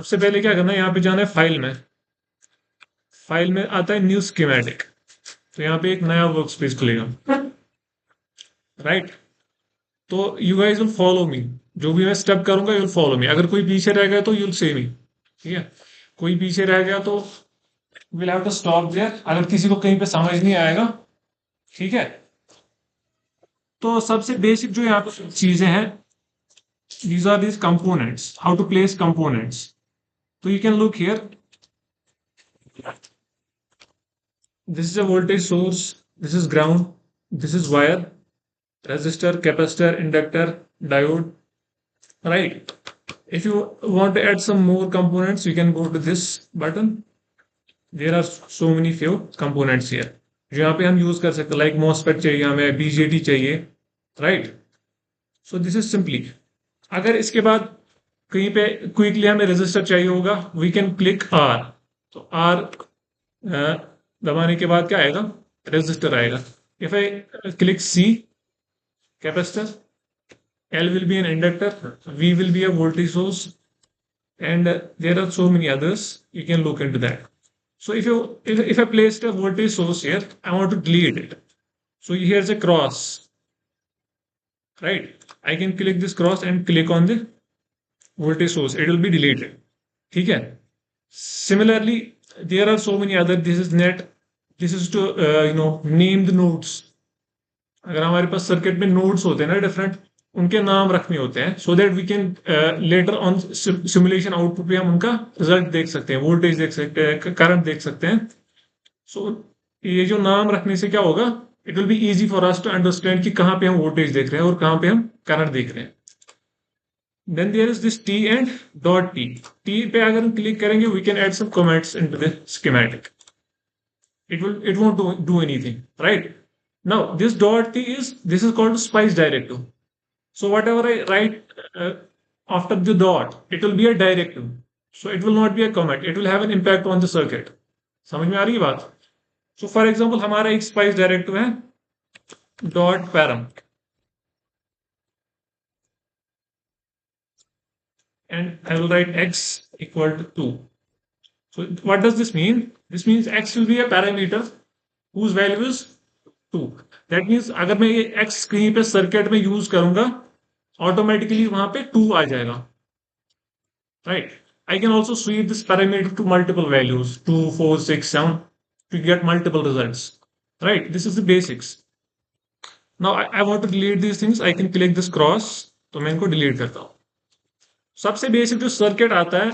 सबसे पहले क्या करना है, यहाँ पे जाना है फाइल में। फाइल में आता है न्यू स्कीमेटिक। तो यहाँ पे एक नया वर्क स्पेस खुलेगा, राइट। तो you guys will follow me. जो भी मैं स्टेप करूंगा यू विल फॉलो मी। अगर कोई पीछे रह गया तो यू विल से मी, ठीक है। कोई पीछे रह गया तो will have to stop there, अगर किसी को कहीं पे समझ नहीं आएगा, ठीक है। तो सबसे बेसिक जो यहाँ पे चीजें हैं, these are these components, how to place components. So you can look here, this is a voltage source, this is ground, this is wire, resistor, capacitor, inductor, diode, right. If you want to add some more components you can go to this button. There are so many few components here जो यहाँ पे हम use कर सकते हैं, like MOSFET चाहिए हमें, BJT चाहिए, right. So this is simply. अगर इसके बाद कहीं पे क्विकली हमें रेजिस्टर चाहिए होगा, वी कैन क्लिक आर। तो आर दबाने के बाद क्या आएगा, रेजिस्टर आएगा। If I click C, capacitor, L will be an inductor, we will be a voltage source, and there are so many others, you can look into that. So if I placed a voltage source here, I want to delete it. So here's a cross, right. I can click this cross and click on the voltage source, it will be deleted, ठीक है। Similarly, there are so many other, this is net, this is to name the nodes। अगर हमारे पास circuit में nodes होते हैं ना different, उनके नाम रखने होते हैं, so that we can later on simulation output पे हम उनका रिजल्ट देख सकते हैं, वोल्टेज देख सकते हैं, करंट देख सकते हैं। सो ये जो नाम रखने से क्या होगा, it will be easy for us to understand कि कहाँ पे हम वोल्टेज देख रहे हैं और कहाँ पे हम करंट देख रहे हैं। Then there is this T and dot T. T पे अगर हम क्लिक करेंगे we can add some comments into the schematic. It won't do anything, right? Now this dot t is, this is called spice directive. So whatever I write after the dot, it will be a directive. So it will not be a comment. It will have an impact on the circuit. समझ में आ रही है बात? So for example हमारा एक spice directive है dot param, and I will write x equal to 2. So what does this mean? This means x will be a parameter whose value is 2. That means अगर मैं ये x कहीं पे circuit में use करूंगा, automatically वहां पे 2 आ जाएगा, right. I can also sweep this parameter to multiple values 2, 4, 6, 7 to get multiple results, right. This is the basics. Now I want to delete these things, I can click this cross, तो मैं इनको delete करता हूं। सबसे basic जो circuit आता है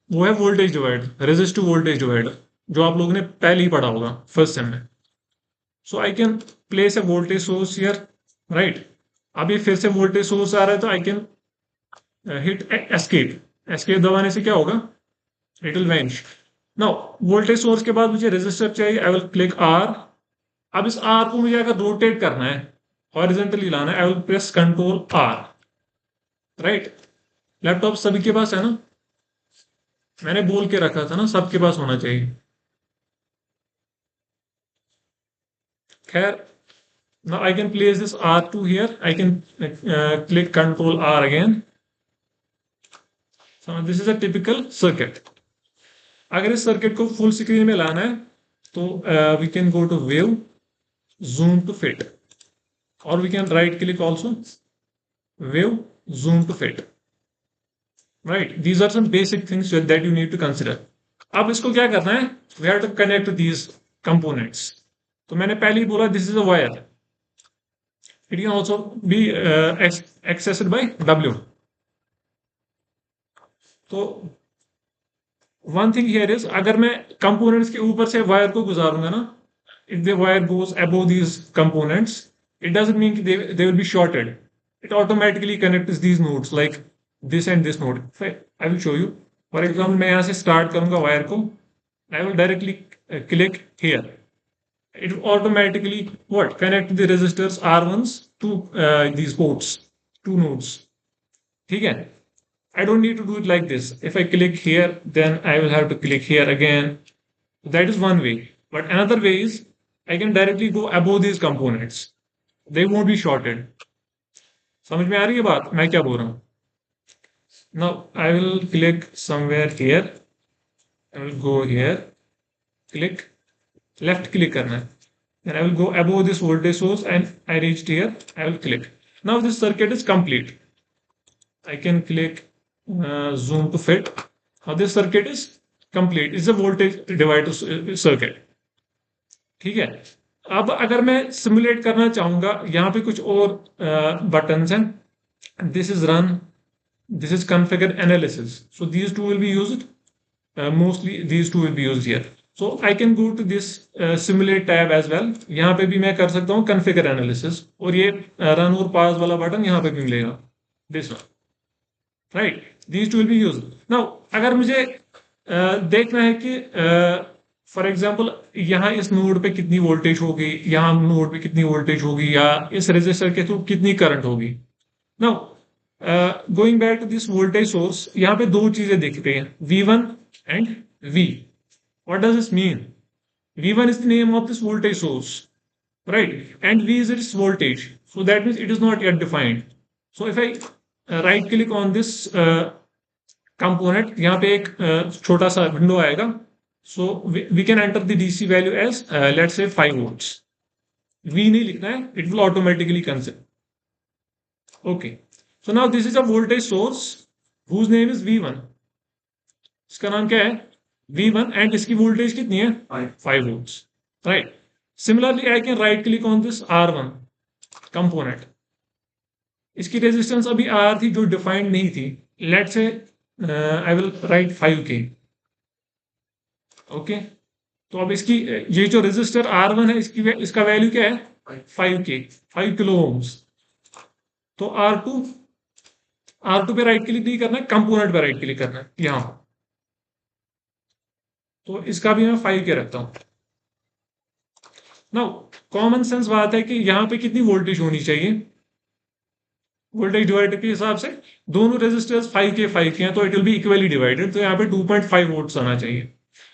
वो है voltage divider, resistive voltage divider, जो आप लोगों ने पहले ही पढ़ा होगा फर्स्ट सेम में। So I can place a voltage source here, right. अभी फिर से वोल्टेज सोर्स आ रहा है तो I can hit escape. Escape दबाने से क्या होगा, it will vanish. Now voltage source के बाद मुझे रेजिस्टर चाहिए, आई विल क्लिक आर। अब इस आर को मुझे अगर रोटेट करना है, हॉरिजॉन्टली लाना है, I will press control R, right. Laptop सभी के पास है ना, मैंने बोल के रखा था ना सबके पास होना चाहिए। खैर, now I can place this R2 here. I can click Control R again. So this is a typical circuit. अगर इस सर्किट को फुल स्क्रीन में लाना है तो we can go to View, Zoom to Fit, or we can right click also, View, Zoom to Fit. Right? These are some basic things that you need to consider. अब इसको क्या करना है? We have to connect these components. तो मैंने पहले ही बोला this is a wire. It can also be accessed by W. तो वन थिंग हियर इज, अगर मैं कंपोनेंट्स के ऊपर से वायर को गुजारूंगा ना, if the wire goes above these components, it doesn't mean कि they will be shorted. It automatically connects these nodes like this and this node. I will show you. For example मैं यहाँ से start करूंगा wire को, I will directly click here, it will automatically what connect the resistors R1s to these ports, two nodes, ठीक है। I don't need to do it like this. If I click here, then I will have to click here again. That is one way. But another way is I can directly go above these components. They won't be shorted. समझ में आ रही है बात मैं क्या बोल रहा हूँ? Now I will click somewhere here. I will go here, click, left click करना है. Then I will go above this voltage source and I reached here. I will click. Now this circuit is complete. I can click zoom to fit. Now this circuit is complete. It's a voltage divider circuit. ठीक है. अब अगर मैं simulate करना चाहूंगा, यहाँ पे कुछ और बटन्स हैं. This is run, this is configure analysis. So these two will be used. Mostly these two will be used here. So I can go to this simulate tab as well. यहाँ पे भी मैं कर सकता हूँ configure analysis, और ये run और pause वाला बटन यहाँ पे भी मिलेगा. This one, right? These two will be used. Now अगर मुझे देखना है कि फॉर एग्जाम्पल यहाँ इस नोड पे कितनी वोल्टेज होगी, यहाँ नोड पे कितनी वोल्टेज होगी, या इस रेजिस्टर के थ्रू कितनी करंट होगी. Now going back to this voltage source, यहाँ पे दो चीजें दिखती हैं, V1 and V. What does this mean? V1 is the name of this voltage source, right? And V is its voltage. So that means it is not yet defined. So if I right click on this component, यहाँ पे एक छोटा सा window आएगा. So we can enter the DC value as let's say 5 volts. V नहीं लिखना है, it will automatically consider. Okay. So now this is a voltage source whose name is V1. इसका नाम क्या है? V1, एंड इसकी voltage कितनी है? 5 volts, right. Similarly I can write click on this R1 component. इसकी रेजिस्टेंस अभी R थी जो डिफाइंड नहीं थी. Let's say I will right 5K. Okay. तो अब इसकी ये जो रेजिस्टर R1 है, इसका वैल्यू क्या है? 5K, 5 kilo ohms. तो R2 पे राइट क्लिक नहीं करना है, कंपोनेंट पे राइट क्लिक करना है यहां. तो इसका भी मैं 5K रखता हूं. नाउ कॉमन सेंस बात है कि यहां पे कितनी वोल्टेज होनी चाहिए. वोल्टेज डिवाइडर के हिसाब से दोनों रेजिस्टर्स 5K हैं, तो it will be equally divided. तो यहाँ पे 2.5 वोल्ट्स आना चाहिए.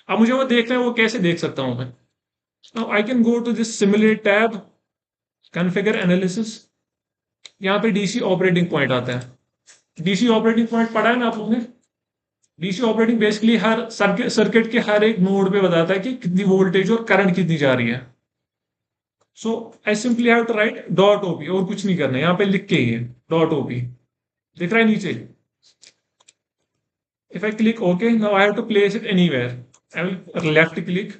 अब मुझे वो देखना है, वो कैसे देख सकता हूं मैं. Now I can go to this simulate tab, configure analysis. यहाँ पे डीसी ऑपरेटिंग पॉइंट आता है. डीसी ऑपरेटिंग पॉइंट पढ़ा है ना आप लोगों ने? डीसी ऑपरेटिंग बेसिकली हर सर्किट के हर एक नोड पे बताता है कि कितनी वोल्टेज और करंट कितनी जा रही है. So I simply have to write dot OP, और कुछ नहीं करना है. यहाँ पे लिख के ही है डॉट ओपी, दिख रहा है नीचे. If I click okay, now I have to place it anywhere. I will left click.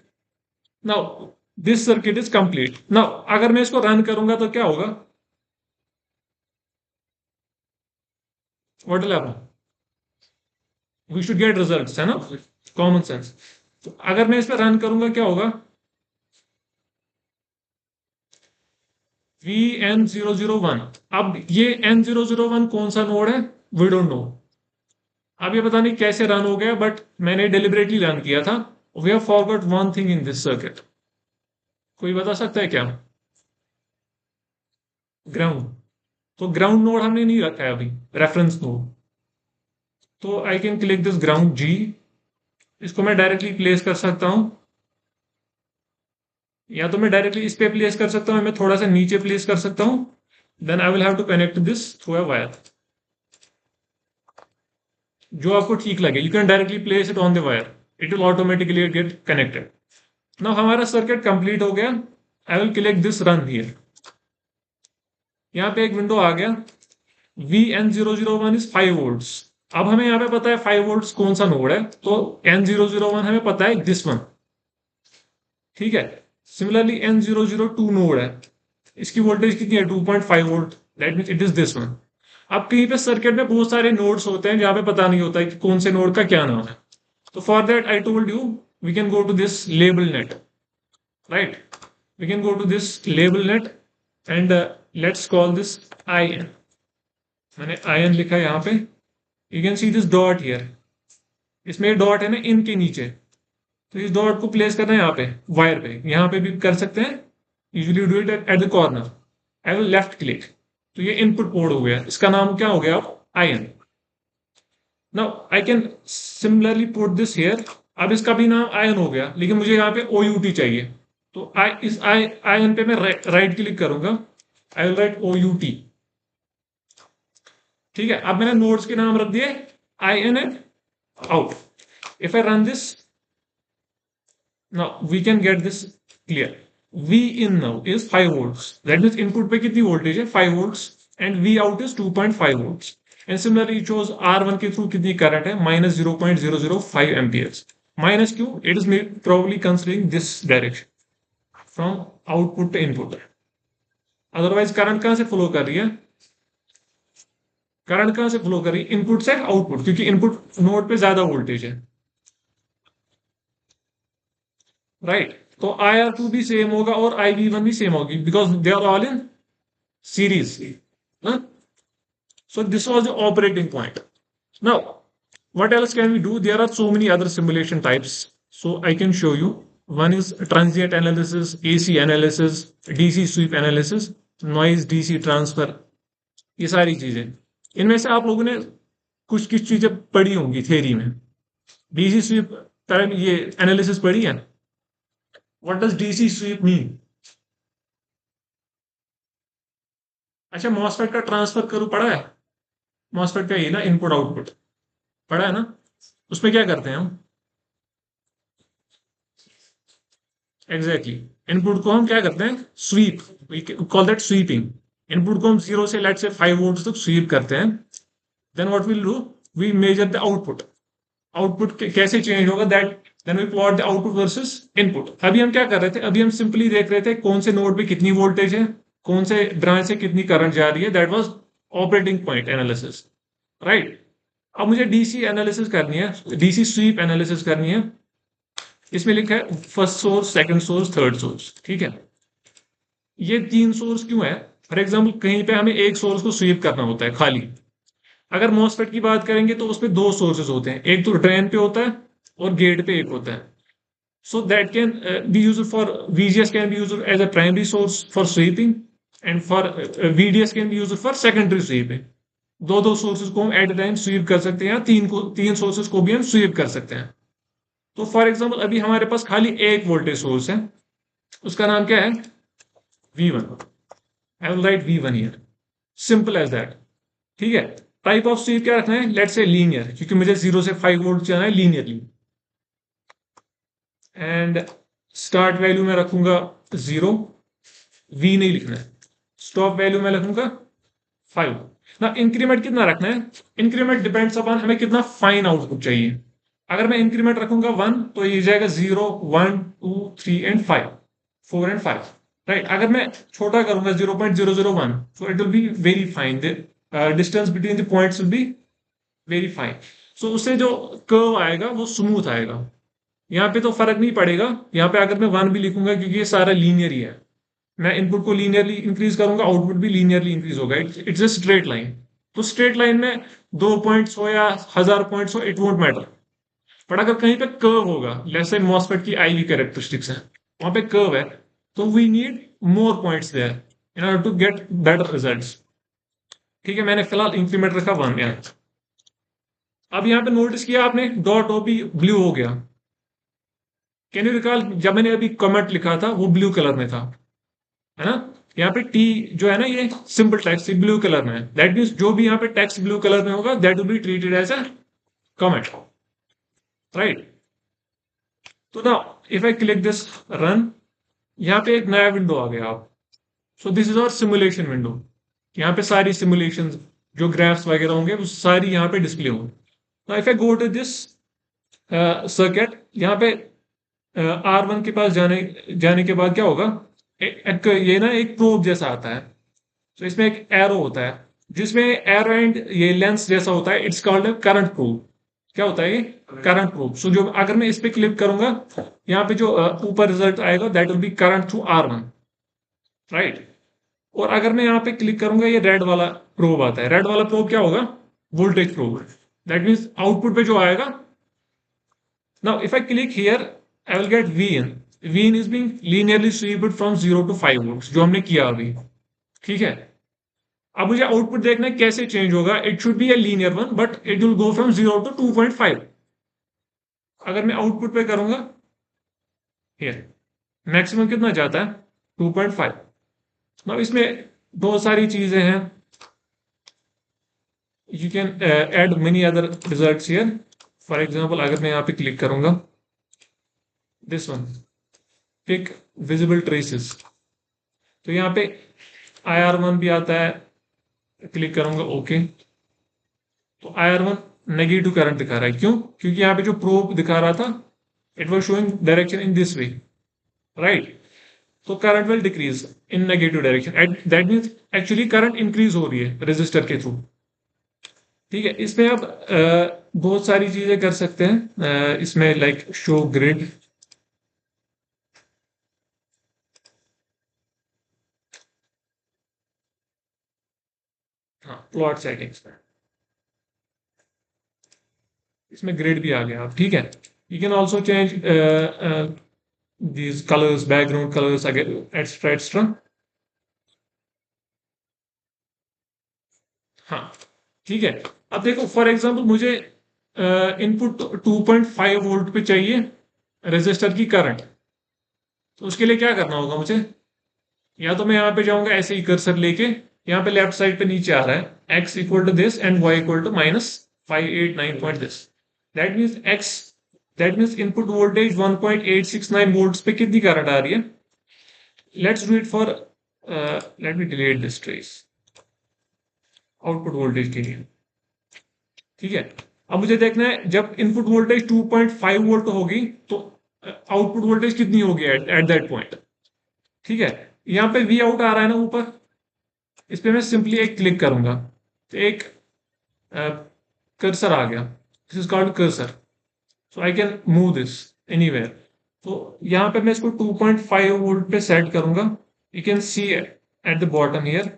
Now this circuit is complete. नाउ अगर मैं इसको रन करूंगा तो क्या होगा? What will happen? We should get results, है ना? Common sense. तो अगर मैं इस पर रन करूंगा क्या होगा? VN001. अब ये N001 कौन सा नोड है? We don't know. अब ये पता नहीं कैसे रन हो गया, बट मैंने डेलिबरेटली रन किया था. We have forgot one thing in this circuit. कोई बता सकता है क्या? ग्राउंड. तो ग्राउंड नोड हमने नहीं रखा है अभी, रेफरेंस नोड. तो I can click this ground G. इसको मैं डायरेक्टली प्लेस कर सकता हूं, या तो मैं डायरेक्टली इस पे प्लेस कर सकता हूं, मैं थोड़ा सा नीचे प्लेस कर सकता हूं. Then I will have to connect this through a wire. जो आपको ठीक लगे, you can directly place it on the wire, it will automatically get connected. Now हमारा सर्किट कंप्लीट हो गया. I will click this run here. यहाँ पे एक विंडो आ गया. VN001 is 5 volts. अब हमें यहाँ पे पता है 5 वोल्ट्स कौन सा नोड है, तो N001 हमें पता है दिस वन. ठीक है. सिमिलरली N002 नोड है, इसकी वोल्टेज कितनी है? 2.5 volt. That means it is this one. अब कहीं पे सर्किट में बहुत सारे नोड्स होते हैं जहां पे पता नहीं होता है कि कौन से नोड का क्या नाम है. तो for that I told you we can go to this label net, right. We can go to this label net and let's call this IN. मैंने IN लिखा है यहाँ पे. You can see this dot here. इसमें dot है ना इन के नीचे, तो इस डॉट को प्लेस करना है यहाँ पे वायर पे. यहाँ पे भी कर सकते हैं, usually do it at the corner. I will left click. तो ये इनपुट पोर्ट हो गया. इसका नाम क्या हो गया? IN. Now I can similarly put this here. अब इसका भी नाम IN हो गया, लेकिन मुझे यहाँ पे OUT चाहिए. तो इस IN पे मैं राइट क्लिक करूंगा. आई विल राइट OUT. ठीक है. अब मैंने नोड्स के नाम रख दिए in and out. If I run this, now we can get this clear. V in now is 5 volts. That means input पे कितनी voltage है? 5 volts. And V out is 2.5 volts. And similarly, it shows R1 के through कितनी current है? Minus 0.005 amperes. Minus Q, it is probably considering this direction from output to input. Otherwise, current कहाँ से flow कर रही है? Current कहां से फ्लो कर रही है? इनपुट से आउटपुट, क्योंकि इनपुट नोड पे ज्यादा वोल्टेज है, राइट? तो IR2 भी सेम होगा और IB1 भी सेम होगी, because they are all in series. So this was the operating point. Now, what else can we do? There are so many other simulation types. So I can show you. One is transient analysis, AC analysis, DC sweep analysis, noise DC transfer. ये सारी चीजें, इनमें से आप लोगों ने कुछ कुछ चीजें पढ़ी होंगी थ्योरी में. डीसी स्वीप टाइम ये एनालिसिस पढ़ी है. What does DC sweep mean? अच्छा, मॉसफेट का ट्रांसफर करूं पढ़ा है? मॉसफेट का ये ना इनपुट आउटपुट पढ़ा है ना? उसमें क्या करते हैं हम? एग्जैक्टली इनपुट को हम क्या करते हैं? Sweep. We call that sweeping. Input को हम 0 से लेट से 5 वोल्ट तक स्वीप करते हैं. Then what will do? We measure the output. Output कैसे चेंज होगा? That then we plot the output versus input. अभी हम क्या कर रहे थे? अभी हम सिंपली देख रहे थे कौन से नोड पे कितनी वोल्टेज है, कौन से ब्रांच से कितनी करंट जा रही है. That was operating point analysis, right? अब मुझे डीसी एनालिसिस करनी है, डीसी स्वीप एनालिसिस करनी है. इसमें लिखा है first source, second source, third source. ठीक है, ये 3 सोर्स क्यों है? फॉर एग्जाम्पल कहीं पे हमें एक सोर्स को स्वीप करना होता है खाली. अगर मॉसफेट की बात करेंगे तो उसमें 2 सोर्सेज होते हैं, एक तो ड्रेन पे होता है और गेट पे एक होता है. So that can be used for VGS can be used as a primary source for sweeping, and for VDS can be used for secondary sweeping. दो सोर्सेज को हम एट टाइम स्वीप कर सकते हैं, तीन सोर्सेज को भी हम स्वीप कर सकते हैं. तो फॉर एग्जांपल अभी हमारे पास खाली एक वोल्टेज सोर्स है, उसका नाम क्या है? V1. I will write V1 here. Simple as that. ठीक है, टाइप ऑफ स्वीप क्या रखना है? लेट्स से लीनियर, क्योंकि मुझे 0 से 5 वोल्ट जाना है लीनियरली. एंड स्टार्ट वैल्यू में रखूंगा 0. V नहीं लिखना है. स्टॉप वैल्यू में रखूंगा 5. ना इंक्रीमेंट कितना रखना है? इंक्रीमेंट डिपेंड्स अपॉन हमें कितना फाइन आउटपुट चाहिए. अगर मैं इंक्रीमेंट रखूंगा 1 तो ये जाएगा 0, 1, 2, 3 एंड 5, 4 एंड 5, राइट? अगर मैं छोटा करूंगा 0.001 so it will be very fine. The distance between the points will be very fine. So उससे जो कर्व आएगा वो स्मूथ आएगा. यहाँ पे तो फर्क नहीं पड़ेगा. यहाँ पे अगर मैं 1 भी लिखूंगा, क्योंकि ये सारा लीनियर ही है, मैं इनपुट को लीनियरली इंक्रीज करूंगा, आउटपुट भी लीनियरली इंक्रीज होगा. It's a straight line. तो स्ट्रेट लाइन में 2 पॉइंट्स हो या 1000 पॉइंट्स हो, इट वोंट मैटर. बट अगर कहीं पे कर्व होगा, जैसे मॉसफेट की IV कैरेक्टरिस्टिक्स है, वहां पे कर्व है, तो we need more points there in order to get better results. ठीक है, मैंने फिलहाल इंक्रीमेंट रखा 1 यहाँ. अब यहाँ पे नोटिस किया आपने, डॉट ओ भी ब्लू हो गया. कैन यू रिकॉल जब मैंने अभी कमेंट लिखा था वो ब्लू कलर में था, है ना? यहाँ पे टी जो है ना, ये सिंपल टेक्स्ट ब्लू कलर में है. दैट मीन्स जो भी यहाँ पे टेक्स्ट ब्लू कलर में होगा, that will be treated as a comment, right? तो ना if I click this run, यहाँ पे एक नया विंडो आ गया आप. So this is our simulation window. यहाँ पे सारी सिमुलेशन जो ग्राफ्स वगैरह होंगे वो सारी यहाँ पे डिस्प्ले होंगे. Now if I go to this circuit, यहाँ पे R1 के पास जाने के बाद क्या होगा? ये ना एक प्रोब जैसा आता है. तो इसमें एक एरो होता है, जिसमें एरो एंड ये लेंस जैसा होता है. It's called current probe. क्या होता है ये? Current probe. सो जो अगर मैं इस पे क्लिक करूंगा, यहाँ पे जो ऊपर रिजल्ट आएगा, that will B current through R1, right? और अगर मैं यहाँ पे क्लिक करूंगा, ये रेड वाला प्रोब आता है. रेड वाला प्रोब क्या होगा? Voltage probe. That means output पे जो आएगा. Now if I click here, I will get Vn. Vn is being linearly swept from 0 to 5 volts, जो हमने किया अभी. ठीक है, अब मुझे आउटपुट देखना है कैसे चेंज होगा. It should be a linear one, but it will go from 0 to 2.5. अगर मैं आउटपुट पे करूंगा, हियर मैक्सिमम कितना जाता है? 2.5. नाउ इसमें बहुत सारी चीजें हैं. you can add many other results here. For example, अगर मैं यहाँ पे क्लिक करूंगा, this one, pick visible traces, तो यहाँ पे IR1 भी आता है, क्लिक करूंगा ओके, तो IR1 नेगेटिव करंट दिखा रहा है। क्यों? क्योंकि यहाँ पे जो प्रोब दिखा रहा था, it was showing direction in this way, right? तो current will decrease in negative direction, that means actually current increase हो रही है रेजिस्टर के थ्रू। ठीक है, इसमें आप बहुत सारी चीजें कर सकते हैं, इसमें लाइक शो ग्रिड, हाँ प्लॉट सेटिंग्स में, इसमें ग्रिड भी आ गया आप, ठीक है। You can also change these colors, background colors, etc etc। हाँ ठीक है। अब देखो फॉर एग्जांपल मुझे इनपुट 2.5 वोल्ट पे चाहिए रेजिस्टर की करंट, तो उसके लिए क्या करना होगा मुझे? या तो मैं यहाँ पे जाऊंगा ऐसे ही कर्सर लेके, यहाँ पे लेफ्ट साइड पे नीचे आ रहा है x equal to this and y equal to -589 point this, that means x, that means input voltage 1.869 volts पे कितनी करंट आ रही है? Let's do it for, let me delete this trace output voltage के लिए, ठीक है। अब मुझे देखना है जब इनपुट वोल्टेज 2.5 वोल्ट होगी तो आउटपुट वोल्टेज कितनी होगी एट दैट पॉइंट, ठीक है। यहाँ पे वी आउट आ रहा है ना ऊपर, इस पे मैं सिंपली एक क्लिक करूंगा तो एक कर्सर आ गया, this is called cursor, so I can move this anywhere. तो यहाँ पे मैं इसको 2.5 वोल्ट पे सेट करूंगा, you can C at the bottom here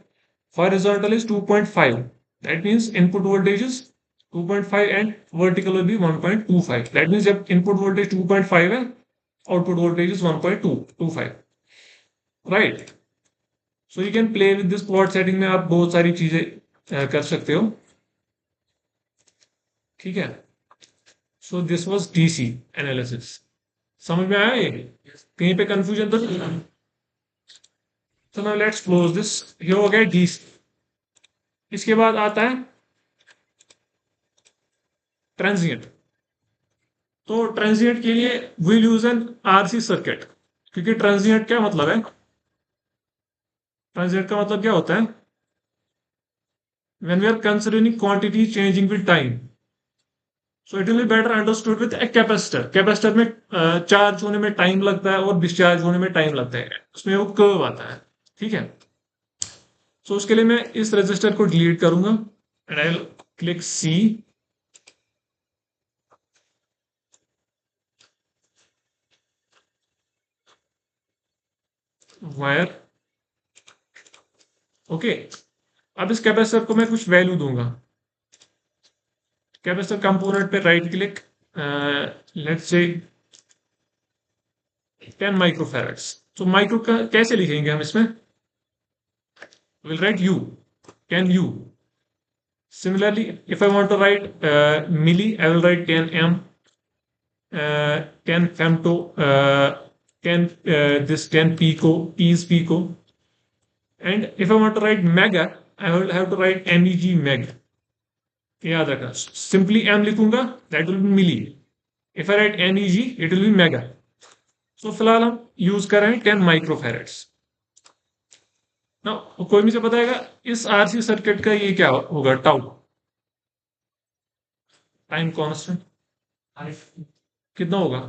horizontal is 2.5, that means input voltage is 2.5 and vertical will be 1.25, that means जब input voltage 2.5 है output voltage is 1.225, right? So you can play with this plot setting में आप बहुत सारी चीजें कर सकते हो, ठीक है। So this was DC analysis, समझ में आया ये? कहीं पे कंफ्यूजन तो नहीं? तो नाउ लेट्स क्लोज दिस, ये हो गया डीसी। इसके बाद आता है ट्रांजिएंट। तो ट्रांजिएंट के लिए will use an RC circuit, क्योंकि ट्रांजिएंट क्या मतलब है? ट्रांजिएंट का मतलब क्या होता है? When we are considering quantity changing with time, so it will be better understood with a capacitor. Capacitor में चार्ज होने में टाइम लगता है और डिस्चार्ज होने में टाइम लगता है, उसमें वो कर्व आता है, ठीक है। सो उसके लिए मैं इस रजिस्टर को डिलीट करूंगा and I will click C, wire, okay. अब इस कैपेसिटर को मैं कुछ वैल्यू दूंगा, कैपेसिटर कंपोनेंट पे राइट क्लिक, लेट्स से 10 माइक्रोफैराड्स। तो माइक्रो का कैसे लिखेंगे हम इसमें? Will write you, 10 you. Similarly, if I want to write milli, I will write 10 m, 10 femto, 10 this 10 pico, p is pico. And if I want to write mega, I will have to write meg meg, याद रखना। Simply m लिखूंगा, that will be milli. If I write meg, it will be mega. So फिलहाल हम use कर रहे हैं 10 माइक्रोफेरेड्स। ना कोई मुझे बताएगा इस आरसी सर्किट का ये क्या होगा? टाउ, टाइम कांस्टेंट कितना होगा?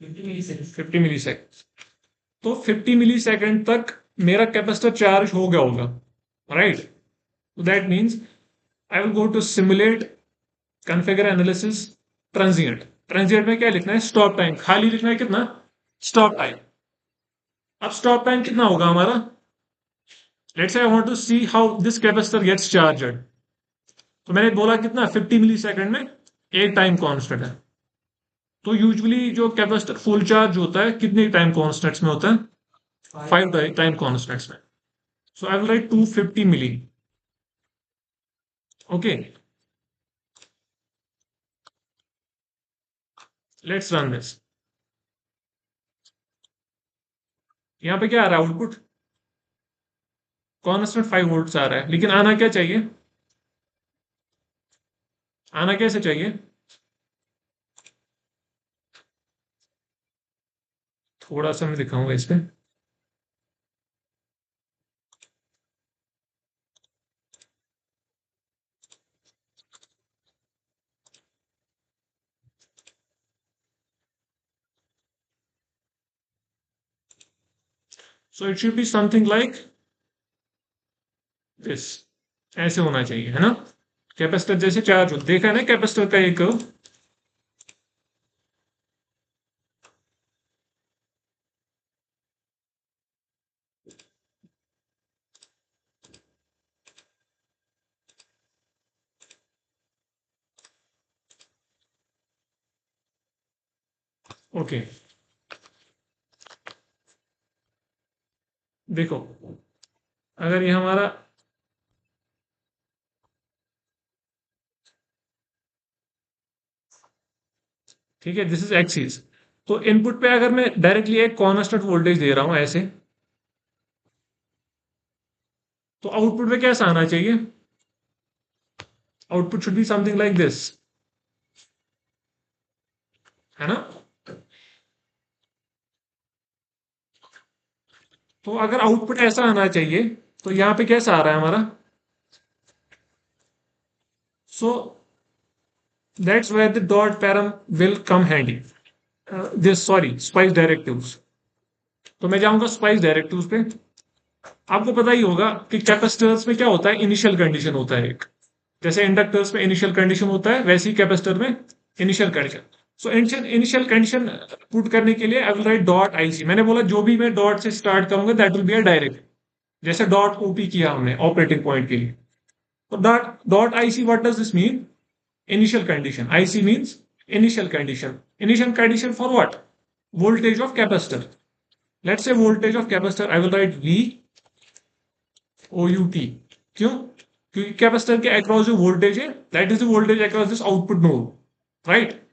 फिफ्टी मिली सेकेंड। तो 50 मिली सेकेंड तक मेरा कैपेसिटर चार्ज हो गया होगा, right? That means I will go to simulate configure analysis transient. Transient में क्या लिखना है? स्टॉप टाइम, खाली लिखना है कितना? Stop time. अब स्टॉप टाइम कितना होगा हमारा? Let's say I want to see how this capacitor gets charged. तो मैंने बोला कितना? 50 मिली सेकेंड में एक टाइम कांस्टेंट है। तो यूजुअली जो कैपेसिटर फुल चार्ज होता है कितने टाइम कांस्टेंट्स में होता है? 5 टाइम कांस्टेंट्स में। So I will write 250 milli, okay. Let's run this. यहाँ पे क्या आ रहा है आउटपुट? कॉन्स्टेंट 5 वोल्ट आ रहा है, लेकिन आना क्या चाहिए? आना कैसे चाहिए? थोड़ा सा मैं दिखाऊंगा इस पे। So it should be something like this. ऐसे होना चाहिए, है ना? कैपेसिटर जैसे चार्ज हो, देखा है ना कैपेसिटर का एक। ओके, देखो, अगर ये हमारा, ठीक है, दिस इज एक्सिस। तो इनपुट पे अगर मैं डायरेक्टली एक कॉन्स्टेंट वोल्टेज दे रहा हूं ऐसे, तो आउटपुट में कैसा आना चाहिए? Output should be something like this, है ना? तो अगर आउटपुट ऐसा आना चाहिए, तो यहां पे कैसा आ रहा है हमारा? So that's where the dot param will come handy. This, sorry, spice directives. तो मैं जाऊंगा स्पाइस डायरेक्टिव्स पे। आपको पता ही होगा कि कैपेसिटर्स में क्या होता है, इनिशियल कंडीशन होता है एक। जैसे इंडक्टर्स में इनिशियल कंडीशन होता है, वैसे ही कैपेसिटर में initial condition. So initial condition put करने के लिए आई विल राइट डॉट आईसी। मैंने बोला जो भी मैं डॉट से स्टार्ट करूंगा that will be a direct. जैसे डॉट ओपी किया हमने ऑपरेटिंग पॉइंट के लिए। तो dot dot IC, what does this mean? Initial condition. IC means initial condition. Initial condition for what? Voltage of capacitor. Let's say voltage of capacitor, I will write V O U T. क्यों? क्योंकि capacitor के across जो voltage है, that is the voltage across this output node, right?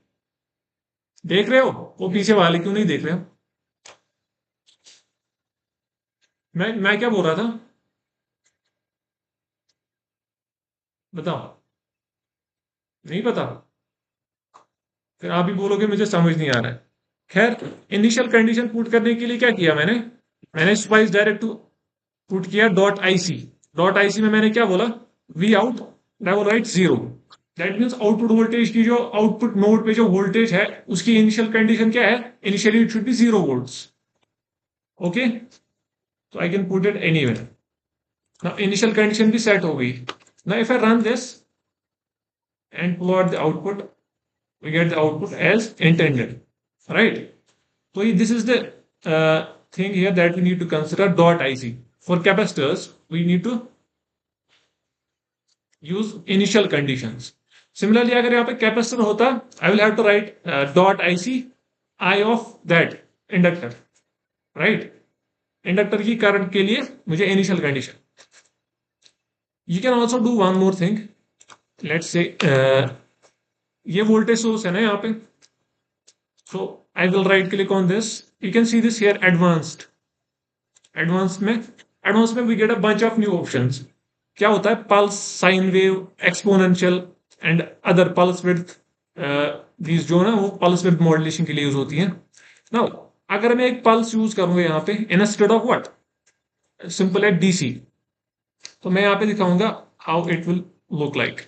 देख रहे हो? वो पीछे वाले क्यों नहीं देख रहे हो? मैं क्या बोल रहा था, बताओ? नहीं पता? फिर आप भी बोलोगे मुझे समझ नहीं आ रहा है। खैर, इनिशियल कंडीशन पुट करने के लिए क्या किया मैंने? मैंने स्पाइस डायरेक्ट पुट किया डॉट आईसी। डॉट आईसी में मैंने क्या बोला? V out, I will write zero. That means output voltage की जो आउटपुट नोड पे जो वोल्टेज है, उसकी इनिशियल कंडीशन क्या है? Initially it should be 0 volts. Okay, तो I can put it anywhere. Now initial condition भी सेट हो गई। Now if I run this and plot the output, we get the output as intended, right? So this is the thing here that we need to consider dot IC. For capacitors, we need to use initial conditions. Similarly, अगर यहाँ पे capacitor होता, I will have to write dot IC I of that inductor, right? Inductor की current के लिए मुझे initial condition. You can also do one more thing. Let's say ये voltage source है ना यहाँ पे। So I will right click on this. You can see this here advanced. Advance में we get a bunch of new options. क्या होता है? Pulse, sine wave, exponential and other pulse width. These जो ना वो पल्स विड्थ मॉड्यूलेशन के लिए use होती है। नाउ अगर मैं एक पल्स यूज करूंगा यहाँ पे इंस्टेड ऑफ व्हाट, सिंपल है डीसी, तो मैं यहाँ पे दिखाऊंगा how it will look like.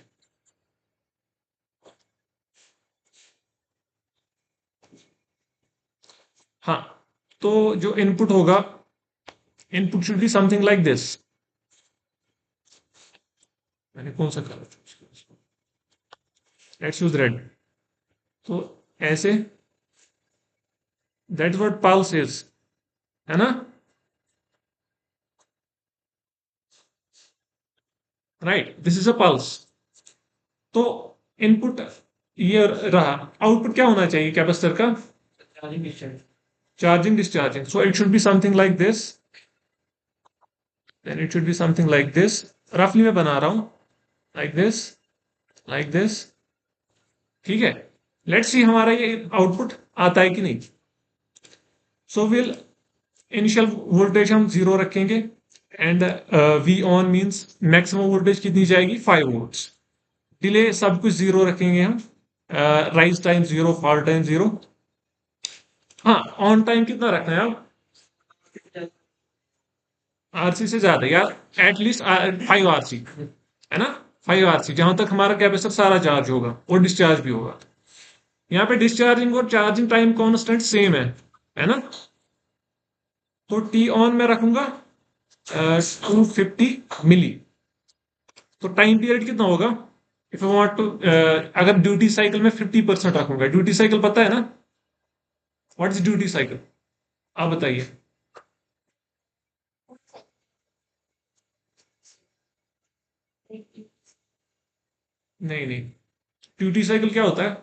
हाँ, तो जो इनपुट होगा, input should be something like this. मैंने कौन सा कलर चूज किया? Let's use red. तो ऐसे, दैट्स व्हाट पल्स इज, है ना? Right, this is a pulse. तो इनपुट ये रहा। आउटपुट क्या होना चाहिए कैपेसिटर का? Charging discharging. So it should be something like this. Then it should be something like this. रफली मैं बना रहा हूं, लाइक दिस, लाइक दिस। ठीक है, लेट्स सी हमारा ये आउटपुट आता है कि नहीं। सो विल इनिशियल वोल्टेज हम 0 रखेंगे and V on means maximum voltage कितनी जाएगी 5 वोल्ट्स। डिले सब कुछ 0 रखेंगे हम। Rise time 0, fall time 0। हाँ, ऑन टाइम कितना रखना है आप? आरसी से ज्यादा यार, एटलीस्ट 5 आरसी, है ना? 5 आरसी जहां तक हमारा कैपेसिटर सारा चार्ज होगा और डिस्चार्ज भी होगा। यहाँ पे डिस्चार्जिंग और चार्जिंग टाइम कांस्टेंट सेम है ना? तो टी ऑन में रखूंगा 250 मिली। तो टाइम पीरियड कितना होगा इफ आई वांट टू, अगर ड्यूटी साइकिल में 50% रखूंगा। ड्यूटी साइकिल पता है ना? व्हाट इज ड्यूटी साइकिल, आप बताइए। नहीं नहीं, ड्यूटी साइकिल क्या होता है?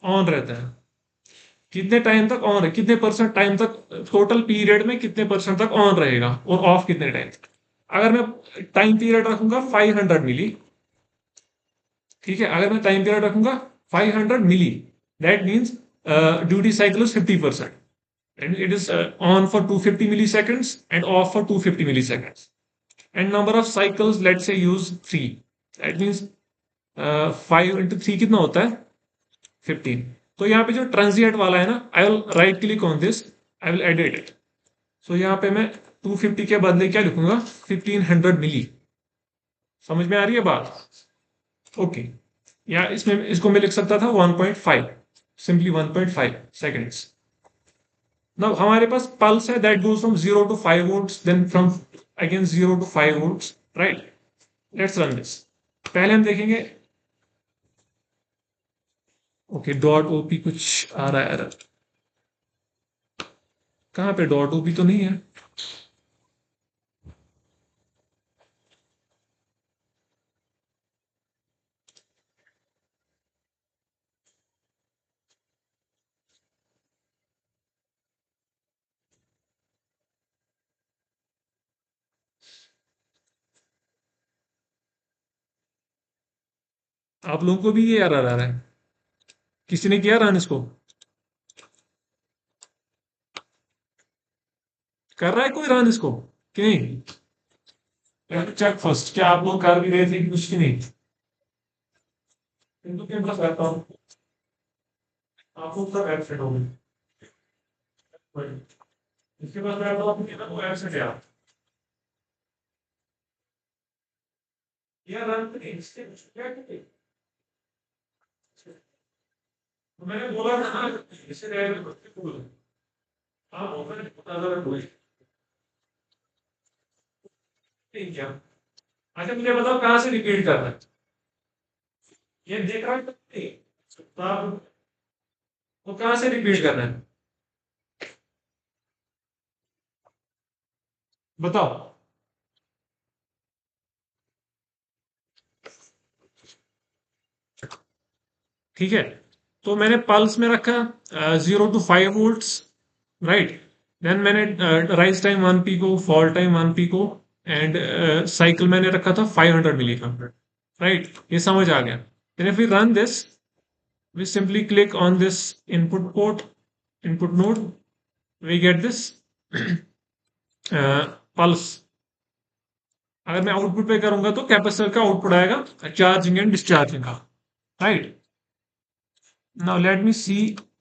ऑन रहता है। कितने टाइम तक ऑन है, कितने परसेंट टाइम तक, टोटल पीरियड में कितने परसेंट तक ऑन रहेगा और ऑफ कितने टाइम तक। अगर मैं टाइम पीरियड रखूंगा 500 मिली, ठीक है, अगर मैं टाइम पीरियड रखूंगा 500 milli, that means duty cycle is 50%, and it is on for 250 milliseconds and off for 250 milliseconds, and number of cycles let's say use 3, that means 5 into 3 कितना होता है 15। तो यहाँ पे जो ट्रांजिएंट वाला है ना, I will right click on this, I will edit it. So यहाँ पे मैं 250 के बदले क्या लिखूंगा 1500 मिली। समझ में आ रही है बात? ओके। या इसमें इसको मैं लिख सकता था 1.5, सिंपली 1.5 सेकेंड्स। Now हमारे पास पल्स है that goes from 0 to 5 volts, then from again 0 to 5 volts, right? Let's run this. पहले हम देखेंगे। ओके, डॉट ओपी कुछ आ रहा है एरर। कहाँ पे डॉट ओपी तो नहीं है। आप लोगों को भी ये एरर आ रहा है? किसी ने किया रन इसको? कर रहा है कोई रन इसको कि नहीं? चेक फर्स्ट, क्या आप लोग कर भी रहे थे कि कुछ की नहीं? किंतु के पास रहता हूँ, आप लोग सब एब्सेंट हो गए। इसके पास रहता हूँ कि ना वो एब्सेंट है आप। ये रन नहीं, इसके क्या करें? तो मैंने बोला था ना, इसे बोल, आप ओपन बता दो कोई नहीं क्या। अच्छा मुझे बताओ कहाँ से रिपीट करना है, ये देख रहा है नहीं? तो आप वो कहाँ से रिपीट करना है बताओ। ठीक है, तो मैंने पल्स में रखा 0 to 5 volts, राइट? देन मैंने rise time 1 pico, fall time 1 pico, and cycle मैंने रखा था 500 मिली का, राइट? ये समझ आ गया। Then if we run this, we simply click on this input port, input node, we get this pulse. अगर मैं आउटपुट पे करूंगा तो कैपेसिटर का आउटपुट आएगा चार्जिंग एंड डिस्चार्जिंग का, राइट? नाउ लेट मी सी